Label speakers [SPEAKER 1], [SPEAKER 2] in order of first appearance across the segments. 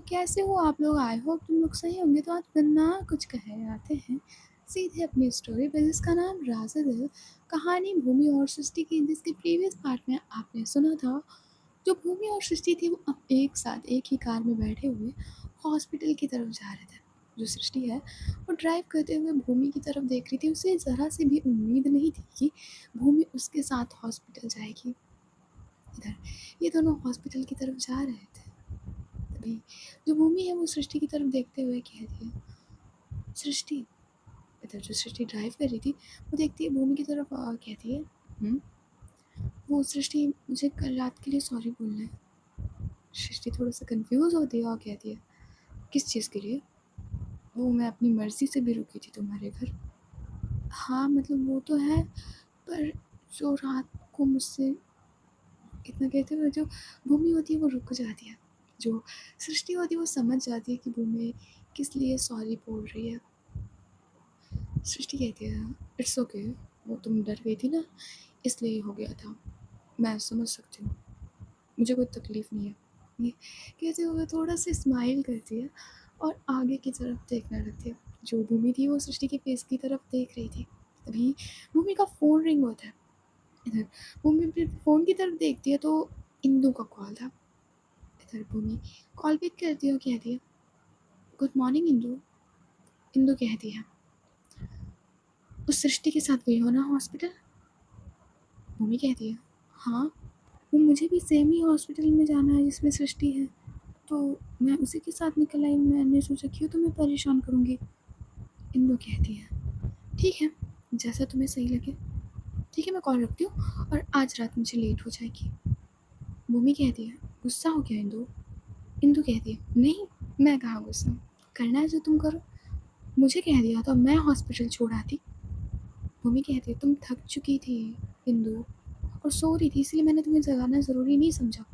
[SPEAKER 1] कैसे हो आप लोग? आई होप तुम लोग सही होंगे। तो आज बिना कुछ कहे आते हैं सीधे अपनी स्टोरी पे, जिसका नाम राजा दिल। कहानी भूमि और सृष्टि की, जिसके प्रीवियस पार्ट में आपने सुना था। जो भूमि और सृष्टि थी वो अब एक साथ एक ही कार में बैठे हुए हॉस्पिटल की तरफ जा रहे थे। जो सृष्टि है वो ड्राइव करते हुए भूमि की तरफ देख रही थी। उसे ज़रा सी भी उम्मीद नहीं थी कि भूमि उसके साथ हॉस्पिटल जाएगी। इधर ये दोनों हॉस्पिटल की तरफ जा रहे थे, तभी जो भूमि है वो सृष्टि की तरफ देखते हुए कहती है, सृष्टि। इधर जो सृष्टि ड्राइव कर रही थी वो देखती है भूमि की तरफ, कहती है, "हम्म?" वो सृष्टि, मुझे कल रात के लिए सॉरी बोलना है। सृष्टि थोड़ा सा कंफ्यूज होती है और कहती है, किस चीज़ के लिए? वो मैं अपनी मर्जी से भी रुकी थी तुम्हारे घर। हाँ मतलब वो तो है, पर जो रात को मुझसे, इतना कहते हुए जो भूमि होती है वो रुक जाती है। जो सृष्टि होती है वो समझ जाती है कि भूमि किस लिए सॉरी बोल रही है। सृष्टि कहती है, इट्स ओके, वो तुम डर गई थी ना, इसलिए हो गया था। मैं समझ सकती हूँ, मुझे कोई तकलीफ़ नहीं है। ये कहते हुए थोड़ा सा स्माइल करती है और आगे की तरफ देखने लगती है। जो भूमि थी वो सृष्टि के फेस की तरफ देख रही थी। तभी भूमि का फ़ोन रिंग होता है। इधर भूमि फिर फ़ोन की तरफ देखती है तो इंदू का कॉल था। इधर भूमि कॉल पिक करती है और कहती है, गुड मॉर्निंग इंदू। इंदू कहती है, उस सृष्टि के साथ गई हो ना हॉस्पिटल? भूमि कहती है, हाँ, वो मुझे भी सेम ही हॉस्पिटल में जाना है जिसमें सृष्टि है, तो मैं उसी के साथ निकल आई। मैंने सोचा क्यों तुम्हें परेशान करूँगी। इंदु कहती है, ठीक है, जैसा तुम्हें सही लगे। ठीक है, मैं कॉल रखती हूँ और आज रात मुझे लेट हो जाएगी। भूमि कहती है, गुस्सा हो गया इंदु? इंदु कहती है, नहीं, मैं कहाँ गुस्सा, करना है जो तुम करो। मुझे कह दिया तो मैं हॉस्पिटल छोड़ आती। भूमि कहती है, तुम थक चुकी थी इंदु और सो रही थी, इसलिए मैंने तुम्हें जगाना ज़रूरी नहीं समझा।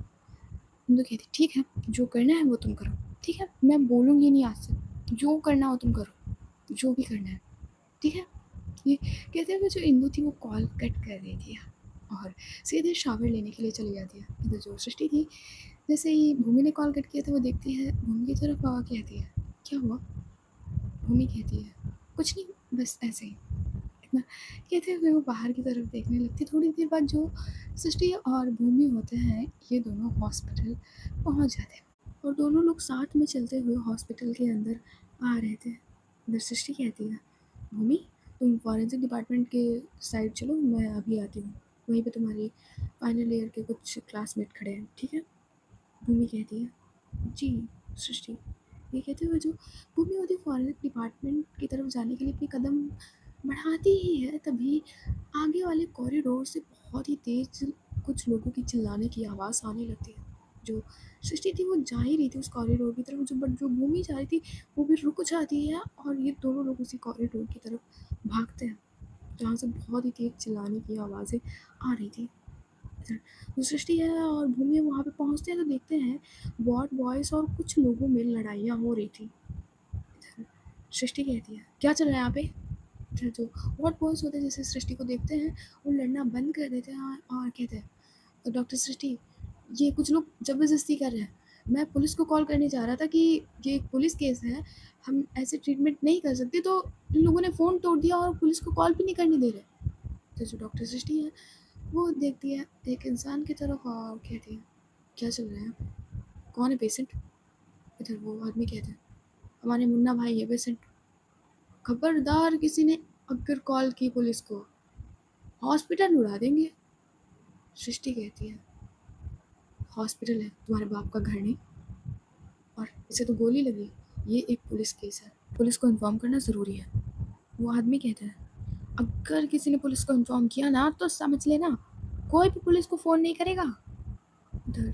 [SPEAKER 1] इंदु कहती, ठीक है, जो करना है वो तुम करो। ठीक है, मैं बोलूँगी नहीं आज से, जो करना हो तुम करो, जो भी करना है। ठीक है। ये कहते हुए जो इंदु थी वो कॉल कट कर देती है और सीधे शावर लेने के लिए चली जाती है। इधर जो सृष्टि थी, जैसे ही भूमि ने कॉल कट किया था वो देखती है भूमि की तरफ और कहती है, क्या हुआ? भूमि कहती है, कुछ नहीं, बस ऐसे ही। इतना कहते हुए वो बाहर की तरफ देखने लगती। थोड़ी देर बाद जो सृष्टि और भूमि होते हैं ये दोनों हॉस्पिटल पहुंच जाते हैं और दोनों लोग साथ में चलते हुए हॉस्पिटल के अंदर आ रहे थे। इधर सृष्टि कहती है, भूमि, तुम फॉरेंसिक डिपार्टमेंट के साइड चलो, मैं अभी आती हूँ। वहीं पे तुम्हारी फाइनल ईयर के कुछ क्लासमेट खड़े हैं, ठीक है? भूमि कहती है, जी सृष्टि। ये कहते हुए जो भूमि होती है फॉरेंसिक डिपार्टमेंट की तरफ जाने के लिए अपनी कदम बढ़ाती ही है, तभी आगे वाले कॉरिडोर से बहुत ही तेज कुछ लोगों की चिल्लाने की आवाज़ आने लगती है। जो सृष्टि थी वो जा ही रही थी उस कॉरिडोर की तरफ, जो भूमि जा रही थी वो भी रुक जाती है और ये दोनों लोग उसी कॉरिडोर की तरफ भागते हैं जहाँ से बहुत ही तेज चिल्लाने की आवाज़ें आ रही थी। इधर जो सृष्टि है और भूमि वहाँ पे पहुँचते हैं तो देखते हैं वार्ड बॉयज़ और कुछ लोगों में लड़ाइयाँ हो रही थी। इधर सृष्टि कहती है, क्या चल रहा है यहाँ पे? इधर जो वार्ड बॉयज़ होते हैं जैसे सृष्टि को देखते हैं वो लड़ना बंद कर देते हैं और कहते हैं, डॉक्टर सृष्टि, ये कुछ लोग ज़बरदस्ती कर रहे हैं। मैं पुलिस को कॉल करने जा रहा था कि ये एक पुलिस केस है, हम ऐसे ट्रीटमेंट नहीं कर सकते, तो इन लोगों ने फ़ोन तोड़ दिया और पुलिस को कॉल भी नहीं करने दे रहे। तो जो डॉक्टर सृष्टि है वो देखती है एक इंसान की तरफ और कहती है, क्या चल रहा है, कौन है पेशेंट? इधर वो आदमी कहता है, हमारे मुन्ना भाई है पेशेंट। खबरदार किसी ने अगर कॉल की पुलिस को, हॉस्पिटल उड़ा देंगे। सृष्टि कहती है, हॉस्पिटल है तुम्हारे बाप का घर नहीं, और इसे तो गोली लगी, ये एक पुलिस केस है, पुलिस को इन्फॉर्म करना ज़रूरी है। वो आदमी कहता है, अगर किसी ने पुलिस को इन्फॉर्म किया ना तो समझ लेना कोई भी पुलिस को फ़ोन नहीं करेगा। उधर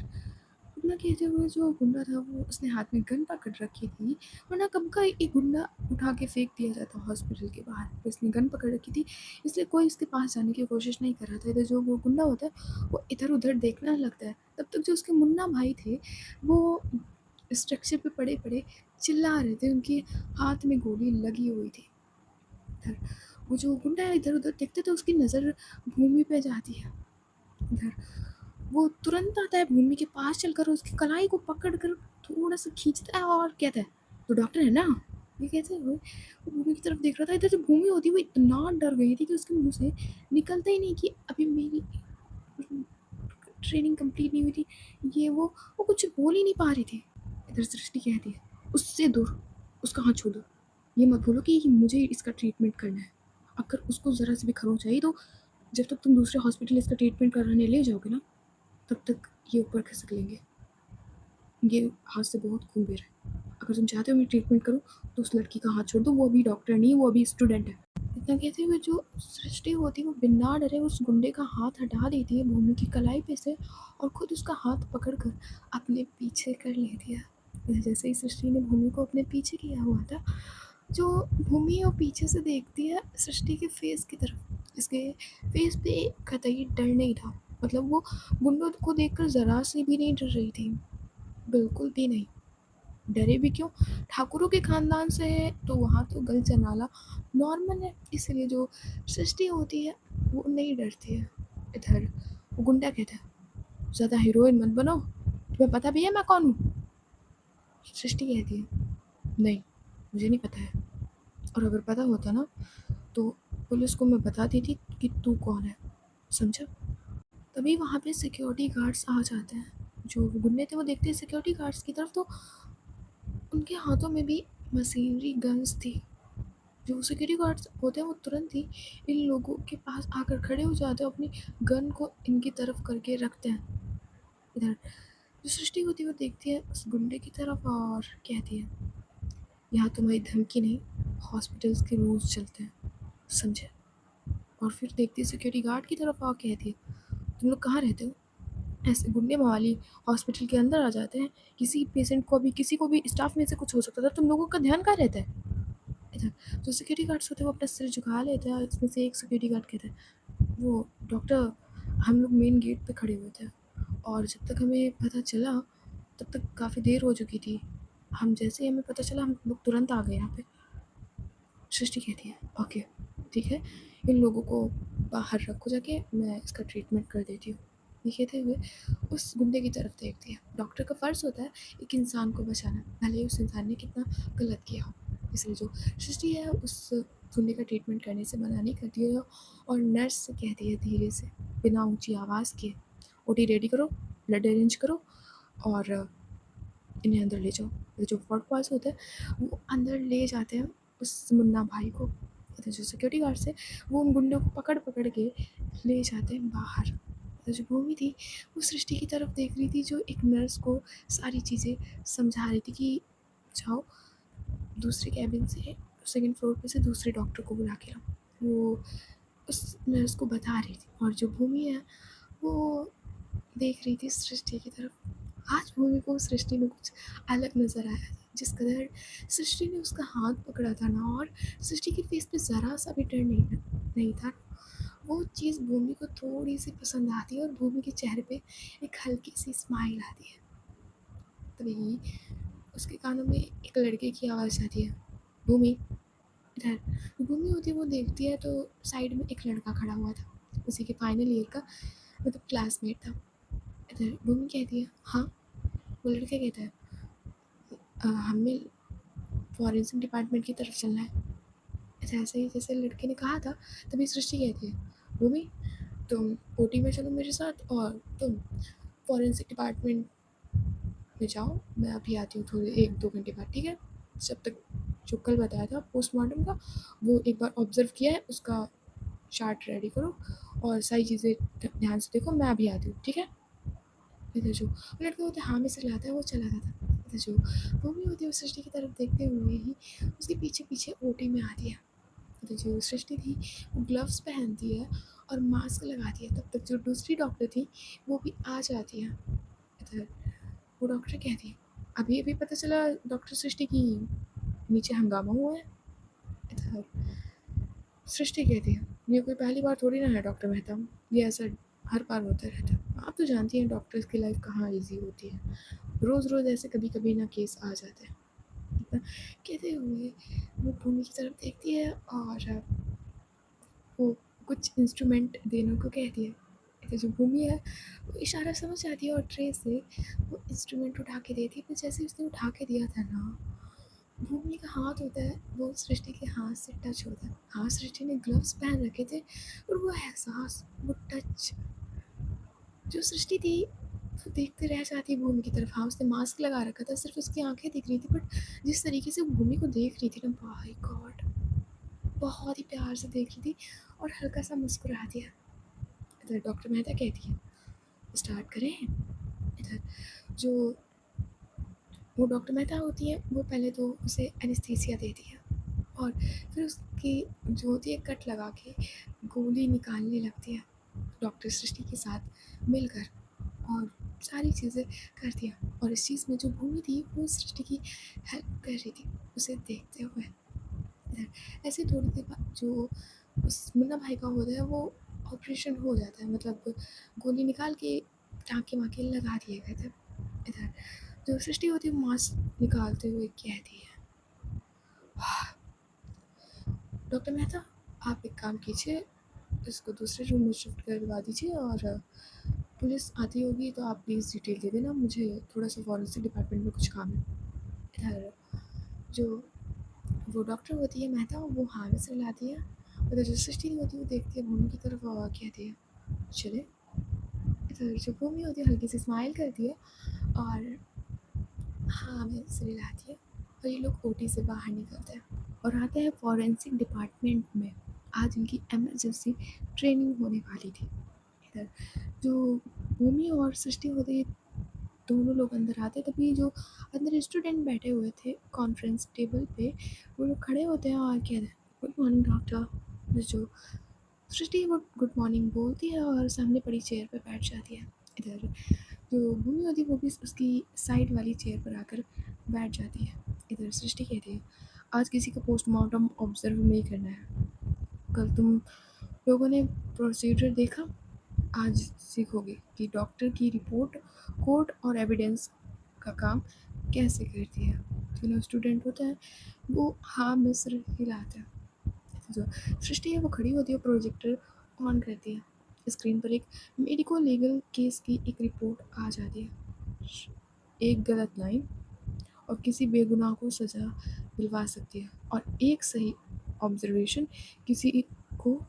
[SPEAKER 1] इतना कहते हुए जो गुंडा था वो उसने हाथ में गन पकड़ रखी थी, वरना कब का एक गुंडा उठा के फेंक दिया जाता हॉस्पिटल के बाहर, तो इसने गन पकड़ रखी थी इसलिए कोई इसके पास जाने की कोशिश नहीं कर रहा था। इधर जो वो गुंडा होता है वो इधर उधर देखना लगता है, तब तक जो उसके मुन्ना भाई थे वो स्ट्रक्चर पे पड़े पड़े चिल्ला रहे थे, उनके हाथ में गोली लगी हुई थी। इधर वो जो गुंडा है इधर उधर देखते तो उसकी नज़र भूमि पे जाती है। इधर वो तुरंत आता है भूमि के पास चलकर उसकी कलाई को पकड़ कर थोड़ा सा खींचता है और कहता है, तो डॉक्टर है ना। ये कहते हुए वो भूमि की तरफ देख रहा था। इधर जो भूमि होती है वो इतना डर गई थी कि उसके मुंह से निकलता ही नहीं कि अभी मेरी ट्रेनिंग कंप्लीट नहीं हुई थी, ये वो कुछ बोल ही नहीं पा रही थी। इधर सृष्टि कहती है, उससे दूर, उसका हाथ छोड़ दो, ये मत बोलो कि मुझे इसका ट्रीटमेंट करना है। अगर उसको ज़रा सी भी खरोंच आई तो जब तक तुम दूसरे हॉस्पिटल इसका ट्रीटमेंट कराने ले जाओगे ना, तब तक ये ऊपर खिसक लेंगे। ये हाथ से बहुत खून बह रहा है। अगर तुम चाहते हो मैं ट्रीटमेंट करूँ तो उस लड़की का हाथ छोड़ दो, वो अभी डॉक्टर नहीं, वो अभी स्टूडेंट है। इतना कहते हुए जो सृष्टि होती है वो बिना डरे उस गुंडे का हाथ हटा देती है भूमि की कलाई पे से, और खुद उसका हाथ पकड़कर अपने पीछे कर लेती है। जैसे ही सृष्टि ने भूमि को अपने पीछे किया हुआ था, जो भूमि वो पीछे से देखती है सृष्टि के फेस की तरफ। इसके फेस पे कतई डर नहीं था। मतलब वो गुंडों को देखकर ज़रा से भी नहीं डर रही थी, बिल्कुल भी नहीं। डरे भी क्यों, ठाकुरों के खानदान से है तो वहाँ तो गल जनाला नॉर्मल है, इसलिए जो सृष्टि होती है वो नहीं डरती है। इधर वो गुंडा कहता है, ज़्यादा हीरोइन मत बनो, तुम्हें पता भी है मैं कौन हूँ। सृष्टि कहती है, नहीं मुझे नहीं पता है, और अगर पता होता ना तो पुलिस को मैं बता देती कि तू कौन है, समझा। तभी वहाँ पे सिक्योरिटी गार्ड्स आ जाते हैं। जो गुंडे थे वो देखते हैं सिक्योरिटी गार्ड्स की तरफ, तो उनके हाथों में भी मशीनरी गन्स थी। जो सिक्योरिटी गार्ड्स होते हैं वो तुरंत ही इन लोगों के पास आकर खड़े हो जाते हैं, अपनी गन को इनकी तरफ करके रखते हैं। इधर जो सृष्टि होती है वो देखती है उस गुंडे की तरफ और कहती है, यहाँ तुम्हारी धमकी नहीं, हॉस्पिटल्स के रूल्स चलते हैं, समझे। और फिर देखती है सिक्योरिटी गार्ड की तरफ और कहती है, तुम लोग कहाँ रहते हो। ऐसे गुंडे मवाली हॉस्पिटल के अंदर आ जाते हैं, किसी पेशेंट को भी, किसी को भी स्टाफ में से कुछ हो सकता था, तुम लोगों का ध्यान कहाँ रहता है। इधर जो सिक्योरिटी गार्ड्स होते हैं वो अपना सिर झुका लेते हैं। इसमें से एक सिक्योरिटी गार्ड कहता है, वो डॉक्टर, हम लोग मेन गेट पे खड़े हुए थे और जब तक हमें पता चला तब तक काफ़ी देर हो चुकी थी। हम जैसे ही हमें पता चला हम लोग तुरंत आ गए यहाँ पे। सृष्टि कहती है, ओके ठीक है, इन लोगों को बाहर रखो जाके, मैं इसका ट्रीटमेंट कर देती हूँ। ये कहते हुए उस गुंडे की तरफ देखती है। डॉक्टर का फ़र्ज़ होता है एक इंसान को बचाना, भले ही उस इंसान ने कितना गलत किया हो। इसलिए जो सृष्टि है उस गुंडे का ट्रीटमेंट करने से मना नहीं करती है, और नर्स से कहती है धीरे से, बिना ऊंची आवाज़ के, ओटी रेडी करो, ब्लड अरेंज करो और इन्हें अंदर ले जाओ। जो वार्ड बॉयज़ होते हैं वो अंदर ले जाते हैं उस मुन्ना भाई को। तो जो सिक्योरिटी गार्ड से वो उन गुंडों को पकड़ पकड़ के ले जाते हैं बाहर। तो जो भूमि थी वो सृष्टि की तरफ देख रही थी, जो एक नर्स को सारी चीज़ें समझा रही थी कि जाओ दूसरे कैबिन से, सेकंड फ्लोर पे से दूसरे डॉक्टर को बुला के लाओ। वो उस नर्स को बता रही थी, और जो भूमि है वो देख रही थी सृष्टि की तरफ। आज भूमि को सृष्टि में कुछ अलग नज़र आया था। जिस कदर सृष्टि ने उसका हाथ पकड़ा था ना, और सृष्टि के फेस पे ज़रा सा भी डर नहीं था, वो चीज़ भूमि को थोड़ी सी पसंद आती है, और भूमि के चेहरे पे एक हल्की सी स्माइल आती है। तभी उसके कानों में एक लड़के की आवाज़ आती है, भूमि इधर। भूमि होती है वो देखती है तो साइड में एक लड़का खड़ा हुआ था, उसी के फाइनल ईयर का मतलब क्लासमेट था। इधर भूमि कहती है, हाँ। वो लड़का कहता है, हमें फॉरेंसिक डिपार्टमेंट की तरफ चलना है। ऐसे ही जैसे लड़के ने कहा था, तभी सृष्टि कहती है, भूमि तुम ओटी में चलो मेरे साथ, और तुम फॉरेंसिक डिपार्टमेंट में जाओ, मैं अभी आती हूँ थोड़े 1-2 घंटे बाद, ठीक है। जब तक जो कल बताया था पोस्टमार्टम का, वो एक बार ऑब्जर्व किया है, उसका चार्ट रेडी करो और सारी चीज़ें ध्यान से देखो, मैं अभी आती हूँ, ठीक है। इधर जो लड़का होता है हाँ में सिर लाता है, वो चला जाता है। इधर जो भूमि होती है वो सृष्टि की तरफ देखते हुए ही उसके पीछे पीछे ओटी में आती है। इधर जो सृष्टि थी वो ग्लव्स पहनती है और मास्क लगाती है। तब तक जो दूसरी डॉक्टर थी वो भी आ जाती है। इधर वो डॉक्टर कहती है, अभी अभी पता चला डॉक्टर सृष्टि की नीचे हंगामा हुआ है। इधर सृष्टि कहती है, ये कोई पहली बार थोड़ी ना है डॉक्टर मेहता, ये ऐसा हर बार होता रहता है। आप तो जानती हैं डॉक्टर्स की लाइफ कहाँ ईजी होती है, रोज़ रोज़ ऐसे कभी कभी ना केस आ जाते हैं। कहते हुए वो भूमि की तरफ देखती है और वो कुछ इंस्ट्रूमेंट देने को कहती है। इधर जो भूमि है वो इशारा समझ जाती है और ट्रे से वो इंस्ट्रूमेंट उठा के देती है। फिर जैसे उसने उठा के दिया था ना, भूमि का हाथ होता है वो सृष्टि के हाथ से टच होता है। हाँ, सृष्टि ने ग्लव्स पहन रखे थे और वो एहसास, वो टच, जो सृष्टि थी वो देखते रह जाती है भूमि की तरफ। हाँ, उसने मास्क लगा रखा था, सिर्फ उसकी आंखें दिख रही थी, बट जिस तरीके से वो भूमि को देख रही थी ना, बाय गॉड, बहुत ही प्यार से देख रही थी और हल्का सा मुस्कुरा दिया। इधर डॉक्टर मेहता कहती है स्टार्ट करें। इधर जो वो डॉक्टर मेहता होती है वो पहले तो उसे एनेस्थीसिया देती है और फिर उसकी जो होती है कट लगा के गोली निकालने लगती है डॉक्टर सृष्टि के साथ मिलकर, और सारी चीज़ें करती है। और इस चीज़ में जो भूमि थी वो सृष्टि की हेल्प कर रही थी उसे देखते हुए। इधर ऐसे थोड़ी देर बाद जो उस मुन्ना भाई का होता है वो ऑपरेशन हो जाता है, मतलब गोली निकाल के टाँके वाँके लगा दिए गए थे। इधर जो सृष्टि होती है वो मास्क निकालते हुए कहती है डॉक्टर मेहता, आप एक काम कीजिए, इसको दूसरे रूम में शिफ्ट करवा दीजिए और पुलिस आती होगी तो आप प्लीज़ डिटेल दे देना, मुझे थोड़ा सा फॉरेंसिक डिपार्टमेंट में कुछ काम है। इधर जो वो डॉक्टर होती है मेहता वो हाँ में सिर लाती है। उधर जो सृष्टि होती है वो देखती है भूमि की तरफ और कहती है चले। इधर जो भूमि होती है हल्की सी स्माइल करती है और हाँ में सिर हिलाती है और ये लोग ओटी से बाहर निकलते हैं और आते हैं फॉरेंसिक डिपार्टमेंट में। आज इनकी इमरजेंसी ट्रेनिंग होने वाली थी। इधर जो भूमि और सृष्टि होती है दोनों लोग अंदर आते हैं, तभी जो अंदर स्टूडेंट बैठे हुए थे कॉन्फ्रेंस टेबल पे वो लोग खड़े होते हैं और कहते हैं गुड मॉर्निंग डॉक्टर। जो सृष्टि वो गुड मॉर्निंग बोलती है और सामने पड़ी चेयर पर बैठ जाती है। इधर जो भूमि होती है वो भी उसकी साइड वाली चेयर पर आकर बैठ जाती है। इधर सृष्टि कहती है आज किसी का पोस्टमार्टम ऑब्जर्व नहीं करना है, कल तुम लोगों ने प्रोसीजर देखा, आज सीखोगे कि डॉक्टर की रिपोर्ट कोर्ट और एविडेंस का काम कैसे करती है। जो स्टूडेंट होता है वो हाँ में सिर हिलाता है। जो सृष्टि है वो खड़ी होती है, प्रोजेक्टर ऑन करती है, स्क्रीन पर एक मेडिको लीगल केस की एक रिपोर्ट आ जाती है। एक गलत लाइन और किसी बेगुनाह को सज़ा दिलवा सकती है और एक सही ऑब्जर्वेशन किसी को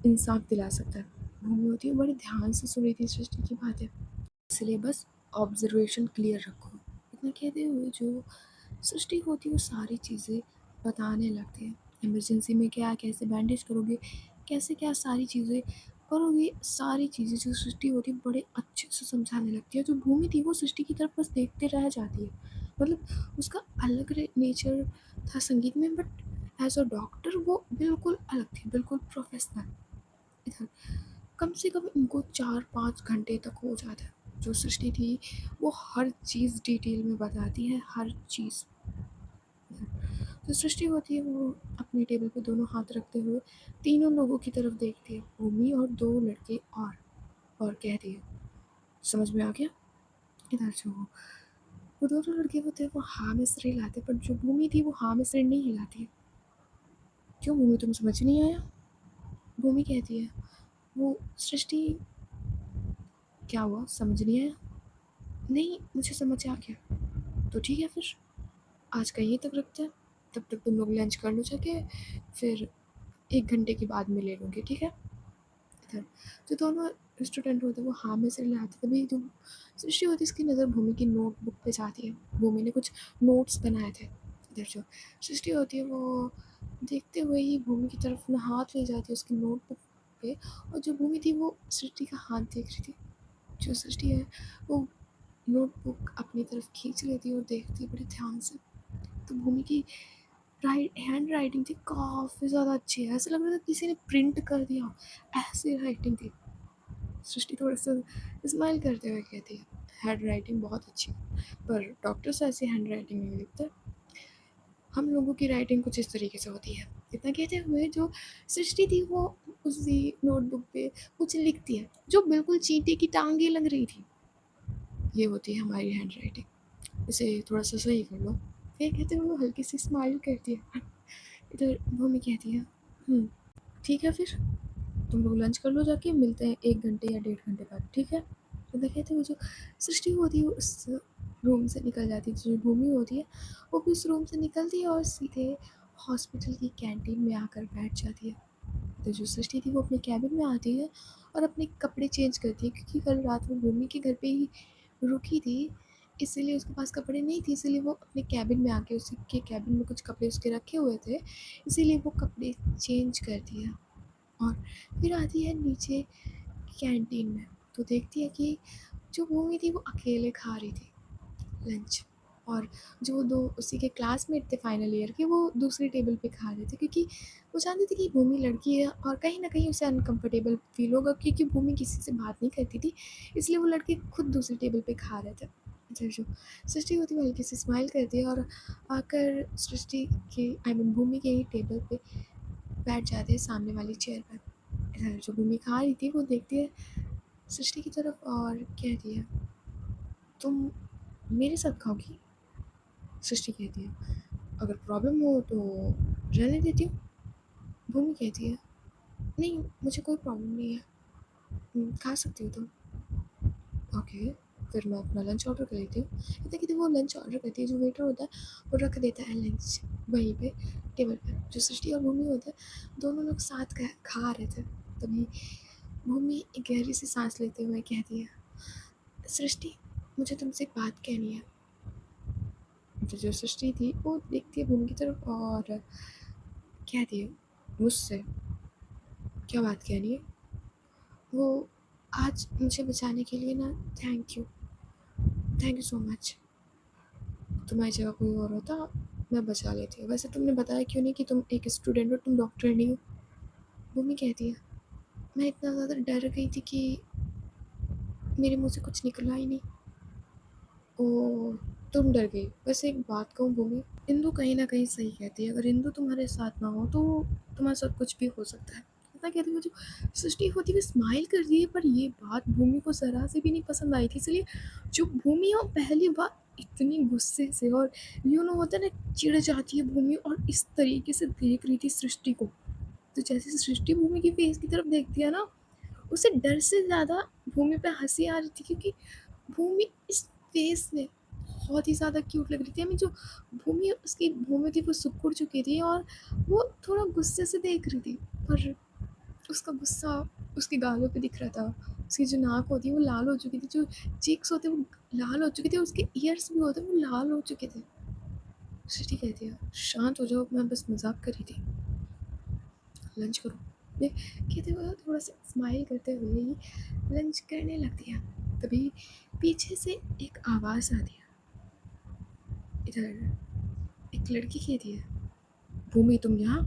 [SPEAKER 1] इंसाफ दिला सकता है। भूमि होती है बड़े ध्यान से सुन रही थी सृष्टि की बातें, इसलिए बस ऑब्जर्वेशन क्लियर रखो। इतना कहते हुए जो सृष्टि होती है वो सारी चीज़ें बताने लगती है। इमरजेंसी में क्या कैसे बैंडेज करोगे, कैसे क्या सारी चीज़ें करोगे, सारी चीज़ें जो सृष्टि होती है बड़े अच्छे से समझाने लगती है। जो भूमि थी वो सृष्टि की तरफ बस देखते रह जाती है, मतलब उसका अलग नेचर था संगीत में, बट एज अ डॉक्टर वो बिल्कुल अलग थी, बिल्कुल प्रोफेशनल। इधर कम से कम इनको 4-5 घंटे तक हो जाता है। जो सृष्टि थी वो हर चीज़ डिटेल में बताती है, हर चीज़। जो सृष्टि होती है वो अपने टेबल पे दोनों हाथ रखते हुए तीनों लोगों की तरफ देखती है, भूमि और दो लड़के और कहती है समझ में आ गया। इधर जो वो दोनों लड़के होते हैं वो हाँ में सिर हिलाते, पर जो भूमि थी वो हाँ में सिर नहीं हिलाती। क्यों भूमि, तुम्हें समझ नहीं आया? भूमि कहती है वो सृष्टि क्या हुआ, समझ नहीं आया? नहीं, मुझे समझ आ गया। तो ठीक है फिर आज का यहीं तक रखते हैं, तब तक तुम लोग लंच कर लो जाके, फिर 1 घंटे के बाद में ले लूँगी, ठीक है। इधर जो दोनों स्टूडेंट होते हैं वो हाँ में सिर हिलाते, तभी जो सृष्टि होती है इसकी नज़र भूमि की नोटबुक पे जाती है। भूमि ने कुछ नोट्स बनाए थे। इधर जो सृष्टि होती है वो देखते हुए ही भूमि की तरफ अपना हाथ ले जाती है उसकी नोटबुक पे, और जो भूमि थी वो सृष्टि का हाथ देख रही थी। जो सृष्टि है वो नोटबुक अपनी तरफ खींच लेती है और देखती है बड़े ध्यान से। तो भूमि की हैंड राइटिंग थी काफ़ी ज़्यादा अच्छी है, ऐसा लग रहा था किसी ने प्रिंट कर दिया, ऐसी राइटिंग थी। सृष्टि थोड़ा सा स्माइल करते हुए कहती है हैंड राइटिंग बहुत अच्छी, पर डॉक्टर से ऐसी हैंड राइटिंग नहीं लिखते, हम लोगों की राइटिंग कुछ इस तरीके से होती है। इतना कहते हुए जो सृष्टि थी वो उसी नोटबुक पे कुछ लिखती है जो बिल्कुल चींटी की टांगे लग रही थी। ये होती है हमारी हैंड राइटिंग, इसे थोड़ा सा सही कर लो। ये कहते हुए वो हल्की सी स्माइल करती है। इधर भूमि कहती है ठीक है फिर तुम लोग लंच कर लो जाके, मिलते हैं 1 घंटे या 1.5 घंटे बाद, ठीक है? तो मैं कहती हूँ जो सृष्टि होती है उस रूम से निकल जाती है, जो भूमि होती है वो भी उस रूम से निकलती है और सीधे हॉस्पिटल की कैंटीन में आकर बैठ जाती है। तो जो सृष्टि थी वो अपने कैबिन में आती है और अपने कपड़े चेंज करती है, क्योंकि कल रात वो भूमि के घर पे ही रुकी थी, इसीलिए उसके पास कपड़े नहीं थे, इसीलिए वो अपने कैबिन में आके उसके कैबिन में कुछ कपड़े उसके रखे हुए थे, इसीलिए वो कपड़े चेंज करती है और फिर आती है नीचे कैंटीन में। तो देखती है कि जो भूमि थी वो अकेले खा रही थी लंच, और जो दो उसी के क्लासमेट थे फाइनल ईयर के वो दूसरी टेबल पे खा रहे थे, क्योंकि वो जानती थी कि भूमि लड़की है और कहीं ना कहीं उसे अनकंफर्टेबल फील होगा, क्योंकि भूमि किसी से बात नहीं करती थी, इसलिए वो लड़के खुद दूसरी टेबल पे खा रहे थे। इधर जो सृष्टि होती है वो हल्की सी स्माइल करती है और आकर सृष्टि के आई मीन भूमि के ही टेबल पे बैठ जाते हैं सामने वाली चेयर पर। इधर जो भूमि खा रही थी वो देखती है सृष्टि की तरफ और कहती है, तुम मेरे साथ खाओगी? सृष्टि कहती है, अगर प्रॉब्लम हो तो रहने देती हूँ। भूमि कहती है, नहीं मुझे कोई प्रॉब्लम नहीं है, खा सकती हो तुम। ओके, फिर मैं अपना लंच ऑर्डर कर लेती हूँ। कहते कहते वो लंच ऑर्डर करती है, जो वेटर होता है वो रख देता है लंच वहीं पे टेबल पर। जो सृष्टि और भूमि होता है दोनों लोग साथ खा रहे थे, तभी भूमि एक गहरी सी सांस लेते हुए कहती है, सृष्टि मुझे तुमसे एक बात कहनी है। तो जो सृष्टि थी वो देखती है भूमि की तरफ और कहती है, मुझसे क्या बात कहनी है? वो आज मुझे बचाने के लिए ना, थैंक यू सो मच। तुम्हारी जगह कोई और होता मैं बचा लेती। वैसे तुमने बताया क्यों नहीं कि तुम एक स्टूडेंट हो, तुम डॉक्टर नहीं हो? भूमि कहती है, मैं इतना ज़्यादा डर गई थी कि मेरे मुंह से कुछ निकला ही नहीं। ओ, तुम डर गई? वैसे एक बात कहूँ भूमि, इंदु कहीं ना कहीं सही कहती है, अगर इंदु तुम्हारे साथ ना हो तो तुम्हारे साथ कुछ भी हो सकता है। इतना कहती है जो सृष्टि होती है स्माइल कर रही है, पर ये बात भूमि को जरा से भी नहीं पसंद आई थी, इसलिए जो भूमि है वो पहली बार इतनी गुस्से से और होता है ना, चिढ़ जाती है भूमि और इस तरीके से देख रही थी सृष्टि को। तो जैसे सृष्टि भूमि की फेस की तरफ देखती है ना, उसे डर से ज़्यादा भूमि पे हंसी आ रही थी, क्योंकि भूमि इस फेस में बहुत ही ज़्यादा क्यूट लग रही थी। हमें जो भूमि थी वो सिकुड़ चुकी थी और वो थोड़ा गुस्से से देख रही थी, पर उसका गुस्सा उसके गालों पे दिख रहा था। उसकी जो नाक होती है वो लाल हो चुकी थी, जो चीक्स होते वो लाल हो चुके थे, उसके ईयर्स भी होते वो लाल हो चुके थे। सृष्टि कहती है, शांत हो जाओ, मैं बस मजाक कर रही थी, लंच करो। ये कहते हुए थोड़ा सा स्माइल करते हुए ही लंच करने लगती है। तभी पीछे से एक आवाज़ आती है। इधर एक लड़की कहती है, भूमि तुम यहाँ?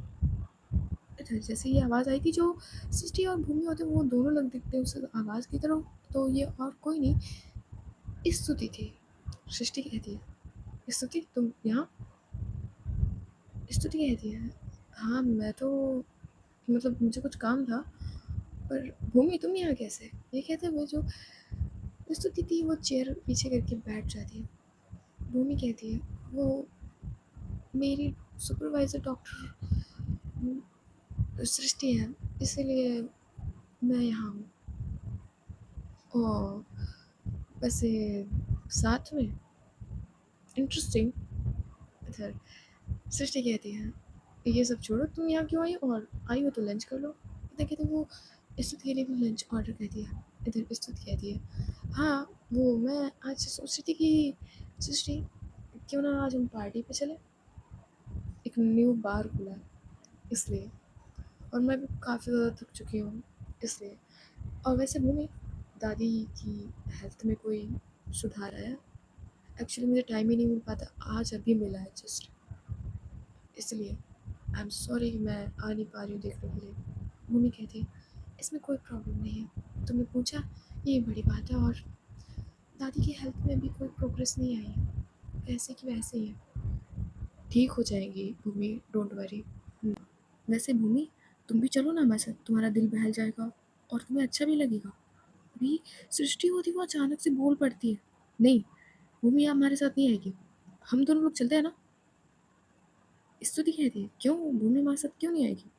[SPEAKER 1] इधर जैसे ये आवाज़ आई थी, जो सृष्टि और भूमि होते वो दोनों लोग दिखते हैं उस आवाज़ की तरफ, तो ये और कोई नहीं, स्तुति थी। सृष्टि कहती है, स्तुति तुम यहाँ? स्तुति कहती है, हाँ मैं तो, मतलब मुझे कुछ काम था, पर भूमि तुम यहाँ कैसे? ये कहते हुए जो स्तुति थी वो चेयर पीछे करके बैठ जाती है। भूमि कहती है, वो मेरी सुपरवाइज़र डॉक्टर सृष्टि है, इसीलिए मैं यहाँ हूँ। ओह, वैसे साथ में, इंटरेस्टिंग। इधर सृष्टि कहती है, ये सब छोड़ो, तुम यहाँ क्यों आई और आई हो तो लंच कर लो। इधर कहते वो स्तुति के लिए भी लंच ऑर्डर कर दिया। इधर स्तुति कहती है, हाँ वो मैं आज सोच रही थी कि सृष्टि क्यों ना आज हम पार्टी पे चले, एक न्यू बार खुला है इसलिए, और मैं भी काफ़ी ज़्यादा थक चुकी हूँ इसलिए। और वैसे भूमि, दादी की हेल्थ में कोई सुधार आया? एक्चुअली मुझे टाइम ही नहीं मिल पाता, आज अभी मिला है जस्ट, इसलिए आई एम सॉरी मैं आ नहीं पा रही हूँ देखने के लिए। भूमि कहती है, इसमें कोई प्रॉब्लम नहीं है, तुमने पूछा ये बड़ी बात है, और दादी की हेल्थ में भी कोई प्रोग्रेस नहीं आई है, वैसे कि वैसे ही है, ठीक हो जाएगी भूमि, डोंट वरी। वैसे भूमि तुम भी चलो ना हमारे साथ, तुम्हारा दिल बहल जाएगा और तुम्हें अच्छा भी लगेगा। अभी सृष्टि होती वो अचानक से बोल पड़ती है, नहीं भूमि आप हमारे साथ नहीं आएगी, हम दोनों लोग चलते हैं ना। स्तुति कहती है, क्यों भूमि हमारे साथ क्यों नहीं आएगी?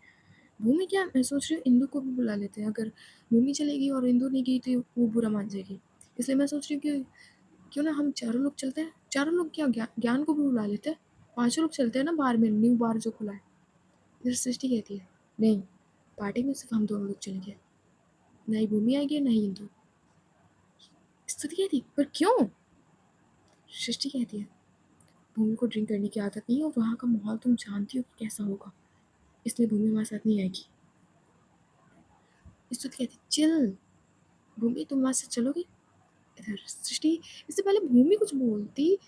[SPEAKER 1] भूमि क्या, मैं सोच रही हूँ इंदु को भी बुला लेते हैं, अगर भूमि चलेगी और इंदु नहीं गई तो वो बुरा मान जाएगी। इसलिए मैं सोच रही हूँ कि क्यों ना हम चारों लोग चलते हैं, चारों लोग क्या, ज्ञान को भी बुला लेते हैं, पांचों लोग चलते हैं ना बार में, न्यू बार जो खुला है। इधर सृष्टि कहती है नहीं, पार्टी में सिर्फ हम दोनों लोग चलेंगे, ना ही भूमि आएगी ना ही इंदु। स्तुति कहती पर क्यों? सृष्टि कहती है भूमि को ड्रिंक करने की आदत नहीं है और वहाँ का माहौल तुम जानती हो कि कैसा होगा, इसलिए भूमि हमारे साथ नहीं आएगी। स्तुति कहती चिल, भूमि तुम वहाँ से चलोगी? इधर सृष्टि, इससे पहले भूमि कुछ बोलती,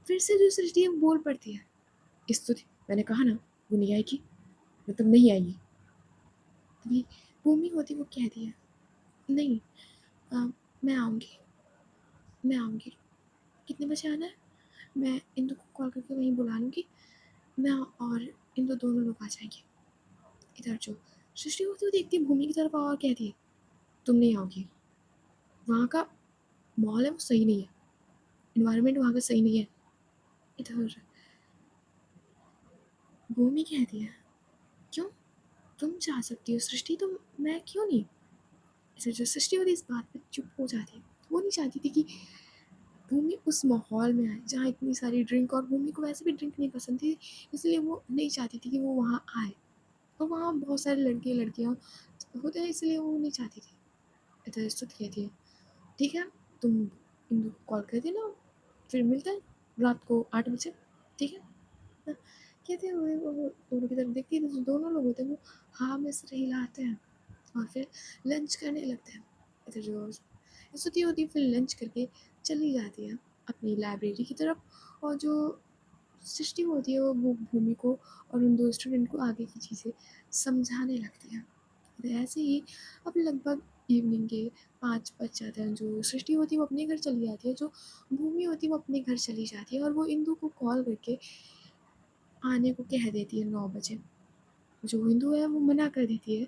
[SPEAKER 1] फिर से जो सृष्टि है वो बोल पड़ती है स्तुति मैंने कहा ना वो नहीं आएगी, मतलब नहीं आएगी। तभी भूमि होती वो कहती है नहीं, अ, मैं आऊँगी, मैं आऊँगी, कितने बजे आना है? मैं इंदु को कॉल करके वहीं बुला लूँगी, मैं और इंदु दोनों लोग आ जाएंगे। इधर जो सृष्टि होती वो देखती है भूमि की तरफ और कहती है तुम नहीं आओगी, वहाँ का माहौल है वो सही नहीं है, इन्वायरमेंट वहाँ का सही नहीं है। इधर भूमि कहती है क्यों, तुम जा सकती हो सृष्टि, तुम, मैं क्यों नहीं? इधर जो सृष्टि होती इस बात पे चुप हो जाती है, वो नहीं चाहती थी कि भूमि उस माहौल में आए जहाँ इतनी सारी ड्रिंक, और भूमि को वैसे भी ड्रिंक नहीं पसंद थी, इसलिए वो नहीं चाहती थी कि वो वहाँ आए, और वहाँ बहुत सारे लड़के लड़कियाँ होते हैं इसलिए वो नहीं चाहती थी। इधर स्तुति कहती है ठीक है, तुम इंदु को कॉल कर देना, फिर मिलते हैं रात को 8 बजे, ठीक है ना? कहते हुए वो दोनों की तरफ देखती है, तो जो दोनों लोग होते हैं वो हाँ में सिर हिलाते हैं और फिर लंच करने लगते हैं। इधर जो स्तुति होती है फिर लंच करके चली जाती है अपनी लाइब्रेरी की तरफ, और जो सृष्टि होती है वो भूमि को और उन दो स्टूडेंट को आगे की चीज़ें समझाने लगती है। तो ऐसे ही अब लगभग इवनिंग के 5 बज जाते हैं, जो सृष्टि होती है वो अपने घर चली जाती है, जो भूमि होती है वो अपने घर चली जाती है, और वो इंदु को कॉल करके आने को कह देती है 9 बजे। जो हिंदू है वो मना कर देती है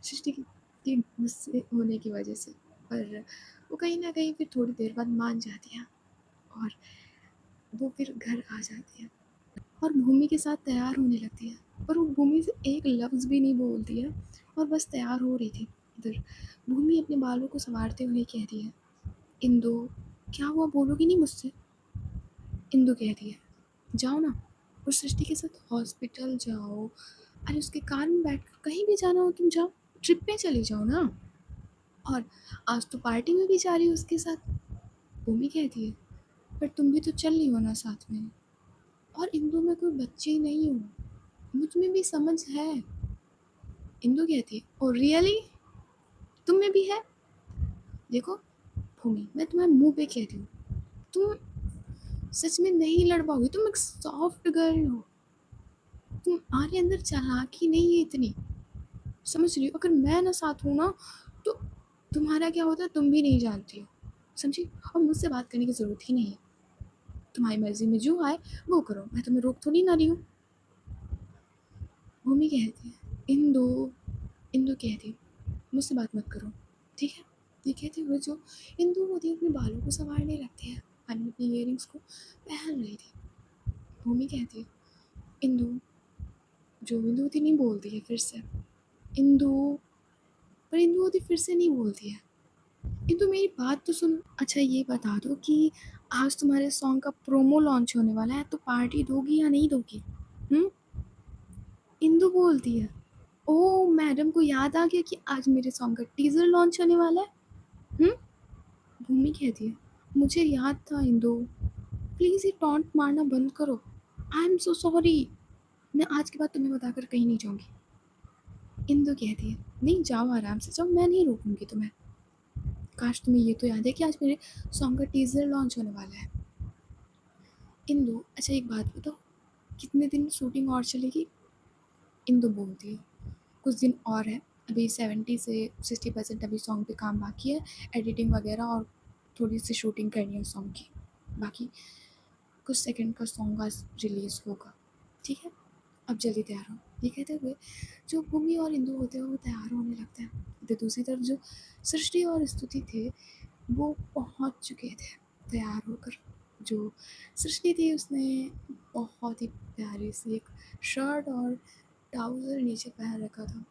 [SPEAKER 1] सृष्टि की गुस्से होने की वजह से, पर वो कहीं ना कहीं फिर थोड़ी देर बाद मान जाती है और वो फिर घर आ जाती है और भूमि के साथ तैयार होने लगती है, पर वो भूमि से एक लफ्ज़ भी नहीं बोलती है और बस तैयार हो रही थी। इधर भूमि अपने बालों को संवारते हुए कहती है इंदु, क्या हुआ, बोलोगी नहीं मुझसे? इंदु कहती है जाओ ना, और सृष्टि के साथ हॉस्पिटल जाओ, अरे उसके कार में बैठ कर कहीं भी जाना हो तुम जाओ, ट्रिप पे चली जाओ ना, और आज तो पार्टी में भी जा रही हो उसके साथ। भूमि कहती है पर तुम भी तो चल रही हो ना साथ में, और इंदु मैं कोई बच्ची नहीं हूँ, मुझ में भी समझ है। इंदु कहती है ओ रियली, तुम में भी है? देखो भूमि, मैं तुम्हारे मुंह पे कहती हूँ, तुम सच में नहीं लड़ पाओगी, तुम एक सॉफ्ट गर्ल हो, तुम्हारे अंदर चालाकी नहीं है इतनी, समझ रही हो? अगर मैं ना साथ हूँ ना तो तुम्हारा क्या होता है तुम भी नहीं जानती हो, समझी? और मुझसे बात करने की ज़रूरत ही नहीं है, तुम्हारी मर्जी में जो आए वो करो, मैं तुम्हें रोक थोड़ी ना रही हूँ। भूमि कहती है इंदु, इंदु कहती है मुझसे बात मत करो, ठीक है? ये कहते हुए जो इंदु होती है अपने बालों को संवारने लगती है, अन्य अपनी इयरिंग्स को पहन रही थी। भूमि कहती है इंदु, जो इंदु होती नहीं बोलती है फिर से इंदु, पर इंदु होती फिर से नहीं बोलती है इंदु, मेरी बात तो सुनो। अच्छा ये बता दो कि आज तुम्हारे सॉन्ग का प्रोमो लॉन्च होने वाला है, तो पार्टी दोगी या नहीं दोगी? हम्म? इंदु बोलती है ओ मैडम को याद आ गया कि आज मेरे सॉन्ग का टीजर लॉन्च होने वाला है। हम्म? भूमि कहती है मुझे याद था इंदु, प्लीज़ ये टॉन्ट मारना बंद करो, आई एम सो सॉरी, मैं आज के बाद तुम्हें बताकर कहीं नहीं जाऊँगी। इंदु कहती है नहीं जाओ आराम से जाओ, मैं नहीं रोकूंगी तुम्हें, काश तुम्हें ये तो याद है कि आज मेरे सॉन्ग का टीजर लॉन्च होने वाला है। इंदु अच्छा एक बात बताओ, कितने दिन शूटिंग और चलेगी? इंदु बोलती है कुछ दिन और है, अभी 70 से 60% अभी सॉन्ग पे काम बाकी है, एडिटिंग वगैरह और थोड़ी सी शूटिंग करनी है सॉन्ग की, बाकी कुछ सेकंड का सॉन्ग आज रिलीज़ होगा, ठीक है? अब जल्दी तैयार हो। ये कहते हुए जो भूमि और इंदु होते हैं वो तैयार होने लगते हैं। तो दूसरी तरफ जो सृष्टि और स्तुति थे वो पहुंच चुके थे तैयार होकर। जो सृष्टि थी उसने बहुत ही प्यारी सी एक शर्ट और ट्राउज़र नीचे पहन रखा था,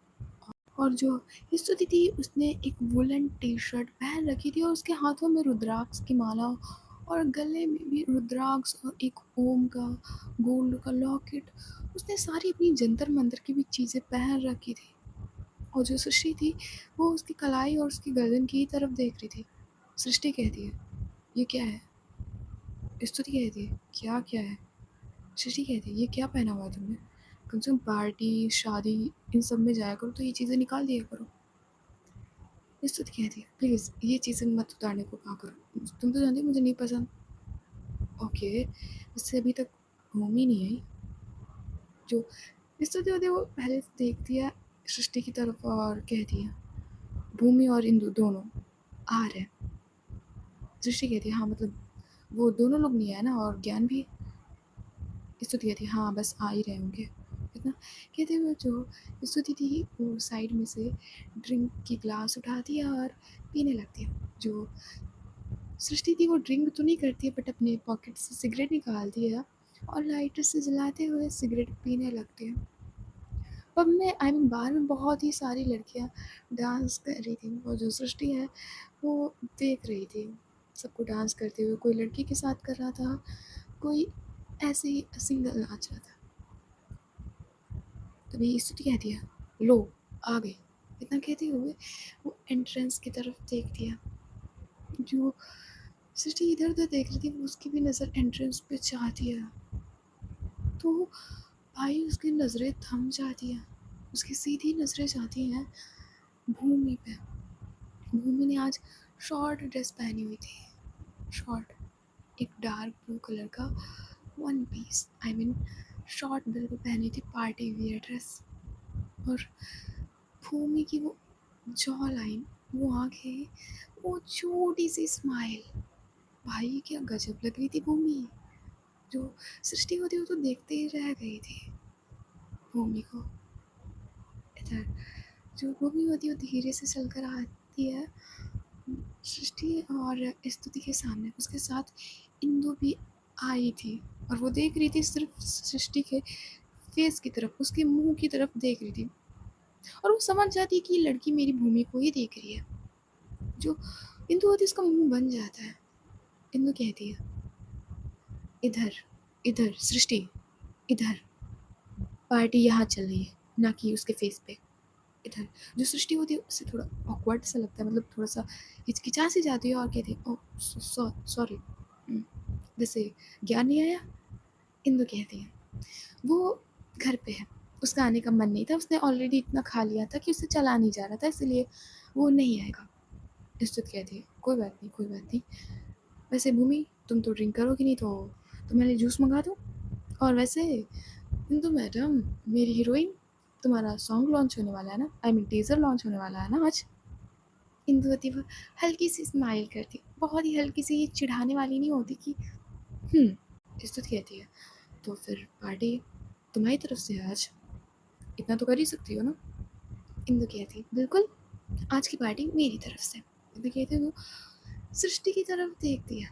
[SPEAKER 1] और जो स्तुति थी उसने एक वुलन टी-शर्ट पहन रखी थी और उसके हाथों में रुद्राक्ष की माला और गले में भी रुद्राक्ष और एक ओम का गोल्ड का लॉकेट, उसने सारी अपनी जंतर-मंतर की भी चीज़ें पहन रखी थी। और जो सृष्टि थी वो उसकी कलाई और उसकी गर्दन की तरफ देख रही थी। सृष्टि कहती है, "ये क्या है?" स्तुति कहती है, "क्या क्या है?" सृष्टि कहती है, "ये क्या पहना हुआ है तुमने? कम से कम पार्टी, शादी इन सब में जाया करो तो ये चीज़ें निकाल दिया करो।" स्तुति कहती है, "प्लीज़ ये चीज़ें मत उतारने को कहा करो। तुम तो जानती हो मुझे नहीं पसंद।" ओके, इससे अभी तक भूमि नहीं आई। जो स्तुति होती है वो पहले से देखती है सृष्टि की तरफ और कहती है, "भूमि और इंदु दोनों आ रहे हैं।" सृष्टि कहती है, "हाँ मतलब वो दोनों लोग नहीं आए ना और ज्ञान भी?" स्तुति कहती है, "हाँ बस आ ही रहे होंगे।" इतना कहते हुए जो स्तुति थी वो साइड में से ड्रिंक की ग्लास उठाती है और पीने लगती है। जो सृष्टि थी वो ड्रिंक तो नहीं करती है बट अपने पॉकेट से सिगरेट निकालती है और लाइटर से जलाते हुए सिगरेट पीने लगती है। पब में आई मीन बार में बहुत ही सारी लड़कियां डांस कर रही थी और जो सृष्टि है वो देख रही थी सबको डांस करते हुए। कोई लड़की के साथ कर रहा था, कोई ऐसे ही सिंगल नाच रहा था। तभी स्तुति कहती है, "लो आ गई।" इतना कहते हुए वो एंट्रेंस की तरफ देखती है। जो सृष्टि इधर उधर देख रही थी वो उसकी भी नज़र एंट्रेंस पे जाती है तो भाई उसकी नज़रें थम जाती हैं। उसकी सीधी नज़रें जाती हैं भूमि पे। भूमि ने आज शॉर्ट ड्रेस पहनी हुई थी। शॉर्ट, एक डार्क ब्लू कलर का one piece, I mean short बिल्कुल पहनी थी, पार्टी वियर ड्रेस। और भूमि की वो जॉ लाइन, वो आंखें, वो छोटी सी स्माइल, भाई क्या गजब लग रही थी भूमि। जो सृष्टि होती वो तो देखते ही रह गई थी भूमि को। इधर जो भूमि होती है वो धीरे से चलकर आती है सृष्टि और स्तुति के सामने। उसके साथ इंदु भी आई थी और वो देख रही थी सिर्फ सृष्टि के फेस की तरफ, उसके मुंह की तरफ देख रही थी और वो समझ जाती है कि ये लड़की मेरी भूमि को ही देख रही है। जो इंदु होती है उसका मुंह बन जाता है। इंदु कहती है, "इधर, इधर सृष्टि, इधर पार्टी यहाँ चल रही है, ना कि उसके फेस पे, इधर।" जो सृष्टि होती है उससे थोड़ा ऑकवर्ड सा लगता है, मतलब थोड़ा सा हिचकिचा सी जाती है और कहती है, "ओह सॉरी, वैसे ज्ञान नहीं आया?" इंदु कहती है, "वो घर पे है, उसका आने का मन नहीं था, उसने ऑलरेडी इतना खा लिया था कि उससे चला नहीं जा रहा था, इसलिए वो नहीं आएगा।" स्तुति कहती है, "कोई बात नहीं, कोई बात नहीं। वैसे भूमि तुम तो ड्रिंक करोगी नहीं तो तुम्हारे लिए जूस मंगा दूँ? और वैसे इंदु मैडम, मेरी हीरोइन, तुम्हारा सॉन्ग लॉन्च होने वाला है ना, आई मीन टीजर लॉन्च होने वाला है ना आज?" इंदु होती वो हल्की सी स्माइल करती, बहुत ही हल्की सी, चिढ़ाने वाली नहीं होती कि स्तुति कहती है, "तो फिर पार्टी तुम्हारी तरफ से है आज, इतना तो कर ही सकती हो ना?" इंदु कहती है, "बिल्कुल, आज की पार्टी मेरी तरफ से।" इंदु कहती है, वो सृष्टि की तरफ देखती है।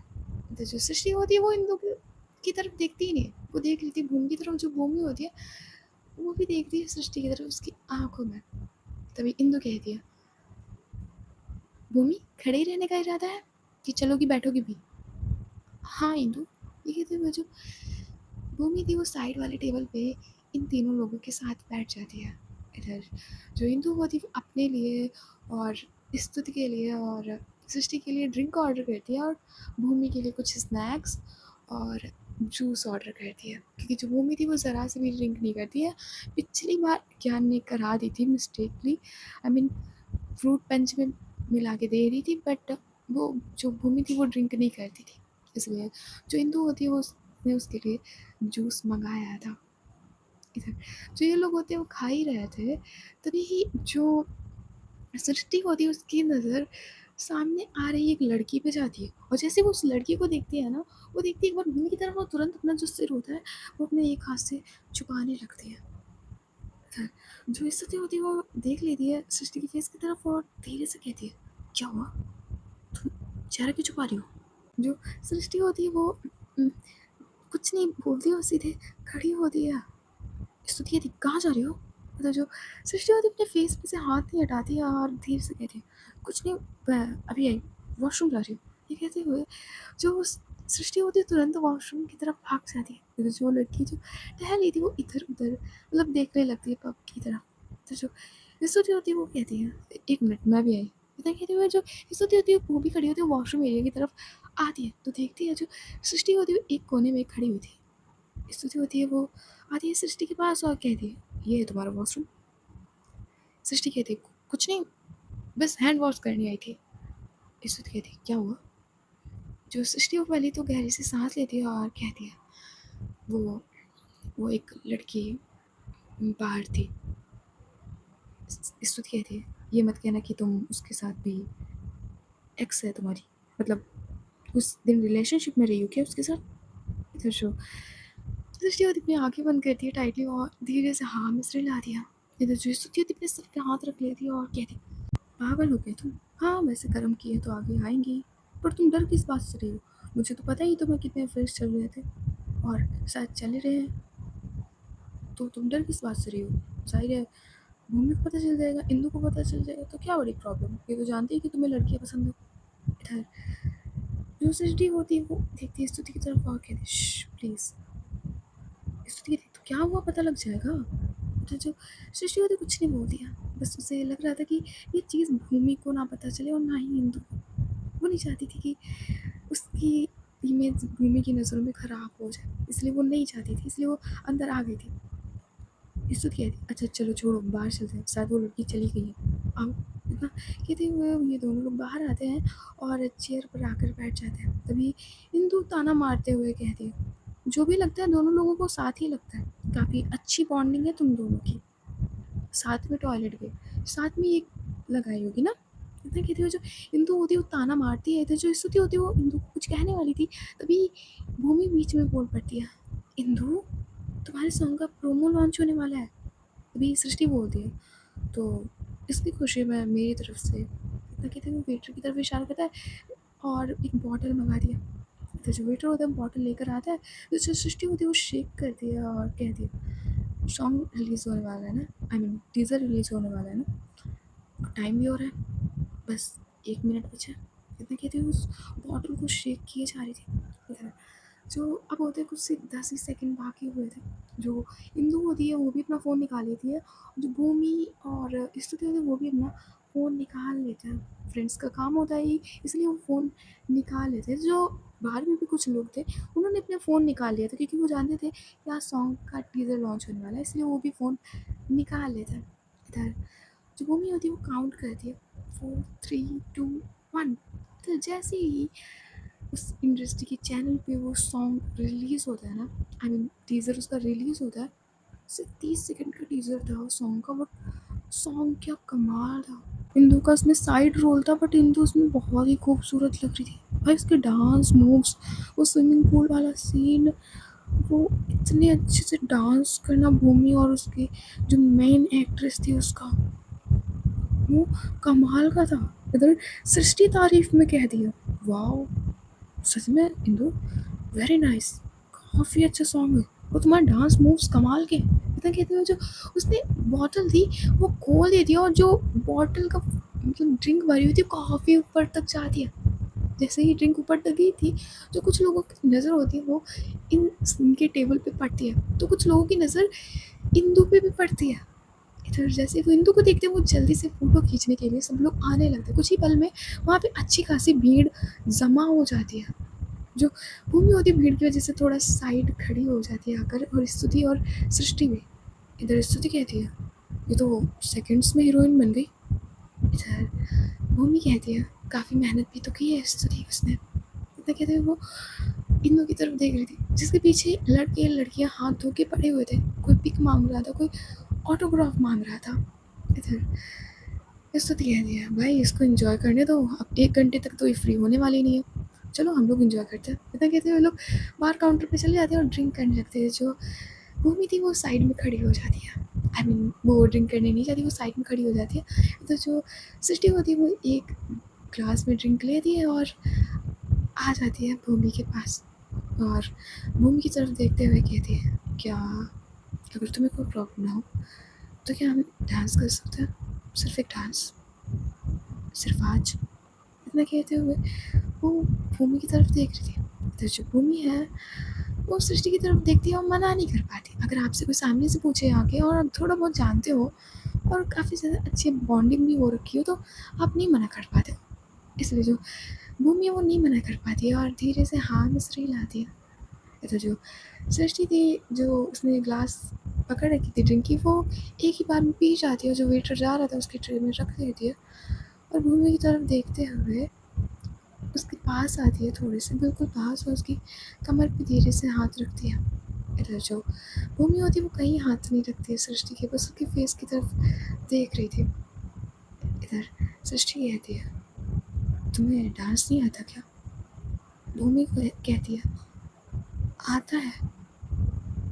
[SPEAKER 1] तो जो सृष्टि होती है वो इंदु की तरफ देखती ही नहीं, वो देख रही थी भूमि की तरफ। जो भूमि होती है वो भी देखती है सृष्टि की तरफ, उसकी आंखों में। तभी इंदु कहती है, "भूमि खड़े ही रहने का इरादा है कि चलोगी बैठोगी भी?" "हाँ इंदु।" ये कहते हुए जो भूमि थी वो साइड वाले टेबल पे इन तीनों लोगों के साथ बैठ जाती है। इधर जो इंदु होती है वो अपने लिए और स्तुति के लिए और सृष्टि के लिए ड्रिंक ऑर्डर करती है और भूमि के लिए कुछ स्नैक्स और जूस ऑर्डर करती है, क्योंकि जो भूमि थी वो ज़रा से भी ड्रिंक नहीं करती है। पिछली बार ज्ञान ने करा दी थी mistakenly, I mean fruit punch में मिला के दे रही थी, बट वो जो भूमि थी वो ड्रिंक नहीं करती थी, इसलिए जो इंदु होती है वो उसने उसके लिए जूस मंगाया था। इधर जो ये लोग होते हैं वो खा ही रहे थे, तभी ही जो सृष्टि होती है उसकी नज़र सामने आ रही एक लड़की पे जाती है और जैसे वो उस लड़की को देखती है ना, वो देखती है एक बार भूमि की तरफ, वो तुरंत अपना जो सिर होता है वो अपने एक हाथ से छुपाने लगती है। इधर जो स्थिति होती है वो देख लेती है सृष्टि की फेस की तरफ और धीरे से कहती है, "क्या हुआ? तुम चेहरा क्यों छुपा रही हो?" जो सृष्टि होती है वो कुछ नहीं बोलती, और सीधे खड़ी होती है। स्तुति कहती, "कहाँ जा रही हो?" तो जो सृष्टि होती है अपने फेस में से हाथ नहीं हटाती है और धीरे से कहती है, कुछ नहीं, अभी आई, वॉशरूम जा रही हूँ। ये कहते हुए जो सृष्टि होती है तुरंत वॉशरूम की तरफ भाग जाती है। तो जो लड़की जो टहल रही थी वो इधर उधर मतलब देखने लगती है पब की तरफ। तो जो स्तुति होती है वो कहती है, एक मिनट मैं भी आई। इतना कहते हुए जो स्तुति होती है वो भी खड़ी होती है, वॉशरूम एरिया की तरफ आती है। तो देखती है जो सृष्टि होती है वो एक कोने में खड़ी हुई थी। स्तुति होती है वो आती है सृष्टि के पास और कहती है, ये है तुम्हारा वॉशरूम। सृष्टि कहती है, कुछ नहीं, बस हैंड वॉश करनी आई थी। स्तुति कहती है, क्या हुआ? जो सृष्टि वो पहले तो गहरी से सांस लेती है और कहती है, वो एक लड़की बाहर थी। स्तुति कहती है, ये मत कहना कि तुम उसके साथ भी एक्स है तुम्हारी, मतलब उस दिन रिलेशनशिप में रही हो क्या उसके साथ? इधर शो सृष्टि होती अपनी आंखें बंद करती है टाइटली और धीरे से हाँ में सिर ला दिया। इधर जो स्तुति होती अपने सर पे हाथ रख लेती है और कहती, पागल हो गए तुम? हाँ वैसे कर्म किए तो आगे आएंगी, पर तुम डर किस बात से रही हो? मुझे तो पता ही तुम्हें कितने अफेयर्स चल रहे थे और शायद चल रहे हैं, तो तुम डर किस बात से रही हो? जाहिर है भूमि को पता चल जाएगा, इंदु को पता चल जाएगा, तो क्या बड़ी प्रॉब्लम? ये तो जानती है कि तुम्हें लड़कियां पसंद है। इधर जो सृष्टि होती है वो देखती है स्तुति की तरफ और कहती है, प्लीज। स्तुति कहती, तो क्या हुआ, पता लग जाएगा। तो जो सृष्टि होती कुछ नहीं बोलती है, बस उसे लग रहा था कि ये चीज़ भूमि को ना पता चले और ना ही इंदु को। वो नहीं चाहती थी कि उसकी इमेज भूमि की नज़रों में ख़राब हो जाए, इसलिए वो नहीं चाहती थी, इसलिए वो अंदर आ गई थी। स्तुति कहती, अच्छा चलो छोड़ो, बाहर चलते हैं, शायद वो लड़की चली गई है, आओ। इतना कहते हुए ये दोनों लोग बाहर आते हैं और चेयर पर आकर बैठ जाते हैं। तभी इंदु ताना मारते हुए कहती है, जो भी लगता है दोनों लोगों को साथ ही लगता है, काफ़ी अच्छी बॉन्डिंग है तुम दोनों की, साथ में टॉयलेट गए, साथ में एक लगाई होगी ना? इतना कहते हुए जो इंदु होती है वो ताना मारती है, इधर जो स्तुति होती है वो इंदु को कुछ कहने वाली थी, तभी भूमि बीच में बोल पड़ती है, इंदु तुम्हारे सॉन्ग का प्रोमो लॉन्च होने वाला है। तभी सृष्टि बोलती है, तो इसकी खुशी में मेरी तरफ से, इतना कहते हुए वेटर की तरफ इशारा करता है और एक बॉटल मंगा दिया। तो जो वेटर होता है बॉटल लेकर आता है, तो जो सृष्टि होती है वो शेक करती है और कहती है, सॉन्ग रिलीज़ होने वाला है ना, आई मीन टीज़र रिलीज़ होने वाला है ना, और टाइम भी हो रहा है, बस 1 मिनट बचा। इतना कहते हुए उस बॉटल को शेक किए जा रही थी। इधर जो अब होते कुछ से 10 ही सेकंड बाकी हुए थे। जो इंदु होती है वो भी अपना फ़ोन निकाल लेती है, जो भूमि और स्तुति होती है वो भी अपना फ़ोन निकाल लेते हैं। फ्रेंड्स का काम होता है ये, इसलिए वो फ़ोन निकाल लेते हैं। जो बाहर में भी कुछ लोग थे उन्होंने अपने फ़ोन निकाल लिया था, क्योंकि वो जानते थे कि आज सॉन्ग का टीज़र लॉन्च होने वाला है, इसलिए वो भी फ़ोन निकाल लेते हैं। इधर जो भूमि होती है वो काउंट करती है, 4 3 2 1। तो जैसे ही उस इंडस्ट्री के चैनल पे वो सॉन्ग रिलीज़ होता है ना, आई मीन टीज़र उसका रिलीज़ होता है, सिर्फ 30 सेकंड का टीज़र था उस सॉन्ग का, बट सॉन्ग क्या कमाल था। इंदु का उसमें साइड रोल था, बट इंदु उसमें बहुत ही खूबसूरत लग रही थी भाई। उसके डांस मूव्स, वो स्विमिंग पूल वाला सीन, वो इतने अच्छे से डांस करना, भूमि और उसकी जो मेन एक्ट्रेस थी उसका, वो कमाल का था। इधर सृष्टि तारीफ में कह दिया, वाह सच में इंदु वेरी नाइस, काफ़ी अच्छा सॉन्ग है, वो तुम्हारे डांस मूव्स कमाल के। इतना कहते हुए जो उसने बॉटल थी वो खोल देती है और जो बॉटल का मतलब ड्रिंक भरी हुई थी काफ़ी ऊपर तक जाती है। जैसे ही ड्रिंक ऊपर तक गई थी, जो कुछ लोगों की नज़र होती है वो इनके टेबल पे पड़ती है, तो कुछ लोगों की नज़र इंदु पे भी पड़ती है। इधर जैसे वो इंदु को देखते हैं वो जल्दी से फ़ोटो खींचने के लिए सब लोग आने लगते हैं। कुछ ही पल में वहाँ पे अच्छी खासी भीड़ जमा हो जाती है। जो भूमि होती है भीड़ की वजह से थोड़ा साइड खड़ी हो जाती है आकर, और स्तुति और सृष्टि भी। इधर स्तुति कहती है, ये तो सेकंड्स में हीरोइन बन गई। इधर भूमि कहती है, काफ़ी मेहनत भी तो की है स्तुति उसने। इतना कहते हुए वो इंदु की तरफ देख रही थी, जिसके पीछे लड़के लड़कियां हाथ धो के पड़े हुए थे, कोई पिक मांग रहा था, कोई ऑटोग्राफ मांग रहा था। इधर स्तुति कहती है, भाई इसको एंजॉय करने दो, अब 1 घंटे तक तो ये फ्री होने वाली नहीं है, चलो हम लोग एंजॉय करते हैं। इतना कहते हुए लोग बाहर काउंटर पे चले जाते हैं और ड्रिंक करने लगते हैं। जो भूमि थी वो साइड में खड़ी हो जाती है, आई मीन वो ड्रिंक करने नहीं जाती, वो साइड में खड़ी हो जाती है। तो जो सृष्टि होती है वो एक ग्लास में ड्रिंक लेती है और आ जाती है भूमि के पास, और भूमि की तरफ देखते हुए कहती है, क्या अगर तुम्हें कोई प्रॉब्लम ना हो तो क्या हम डांस कर सकते हैं? सिर्फ एक डांस, सिर्फ आज। इतना कहते हुए वो भूमि की तरफ देख रही थी। तो जो भूमि है वो सृष्टि की तरफ देखती है और मना नहीं कर पाती। अगर आपसे कोई सामने से पूछे आके और आप थोड़ा बहुत जानते हो और काफ़ी ज़्यादा अच्छी बॉन्डिंग भी हो रखी हो, तो आप नहीं मना कर पाते हो। इसलिए जो भूमि है वो नहीं मना कर पाती है और धीरे से हाँ में सिर हिलाती है। तो जो सृष्टि थी, जो उसने ग्लास पकड़ रखी थी ड्रिंक की, वो एक ही बार में पी जाती है और जो वेटर जा रहा था उसकी ट्रे में रख देती है और भूमि की तरफ देखते हुए उसके पास आती है, थोड़ी सी बिल्कुल पास, और उसकी कमर पे धीरे से हाथ रखती है। इधर जो भूमि होती है वो कहीं हाथ नहीं रखती है सृष्टि के, बस उसके फेस की तरफ देख रही थी। इधर सृष्टि कहती है, तुम्हें डांस नहीं आता क्या? भूमि को कहती है, आता है।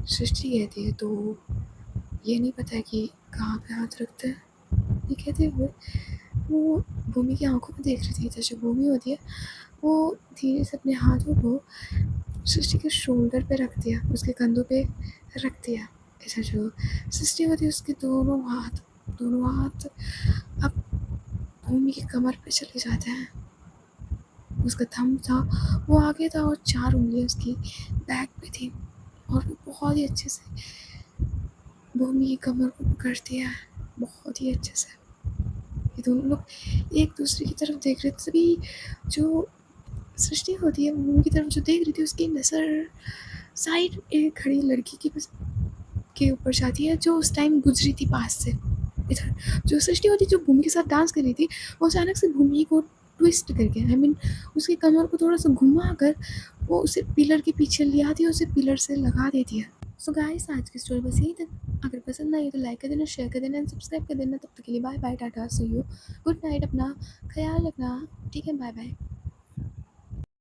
[SPEAKER 1] सृष्टि कहती है, तो ये नहीं पता है कि कहाँ पे हाथ रखते हैं? ये कहते हुए वो भूमि की आंखों में देख रही थी। इधर जो भूमि होती है वो धीरे से अपने हाथों को सृष्टि के शोल्डर पे रख दिया, उसके कंधों पे रख दिया। ऐसा जो सृष्टि होती है उसके दोनों हाथ अब भूमि की कमर पे चले जाते हैं। उसका थंब था वो आगे था और 4 उंगलियां उसकी बैक पे थी और वो बहुत ही अच्छे से भूमि की कमर को पकड़ती है, बहुत ही अच्छे से। ये दोनों लोग एक दूसरे की तरफ देख रहे थे। तभी जो सृष्टि होती है वो भूमि की तरफ जो देख रही थी, उसकी नज़र साइड एक खड़ी लड़की के ऊपर जाती है जो उस टाइम गुजरी थी पास से। इधर जो सृष्टि होती जो भूमि के साथ डांस कर रही थी, वो अचानक से भूमि को ट्विस्ट करके, आई मीन उसकी कमर को थोड़ा सा घुमा कर वो उसे पिलर के पीछे ले आती है, उसे पिलर से लगा देती है। सो गाइस, आज की स्टोरी बस यही था। अगर पसंद आई तो लाइक कर देना, शेयर कर देना एंड सब्सक्राइब कर देना। तब तक के लिए bye bye, tata, see you, good night, अपना ख्याल रखना। ठीक है, बाय बाय।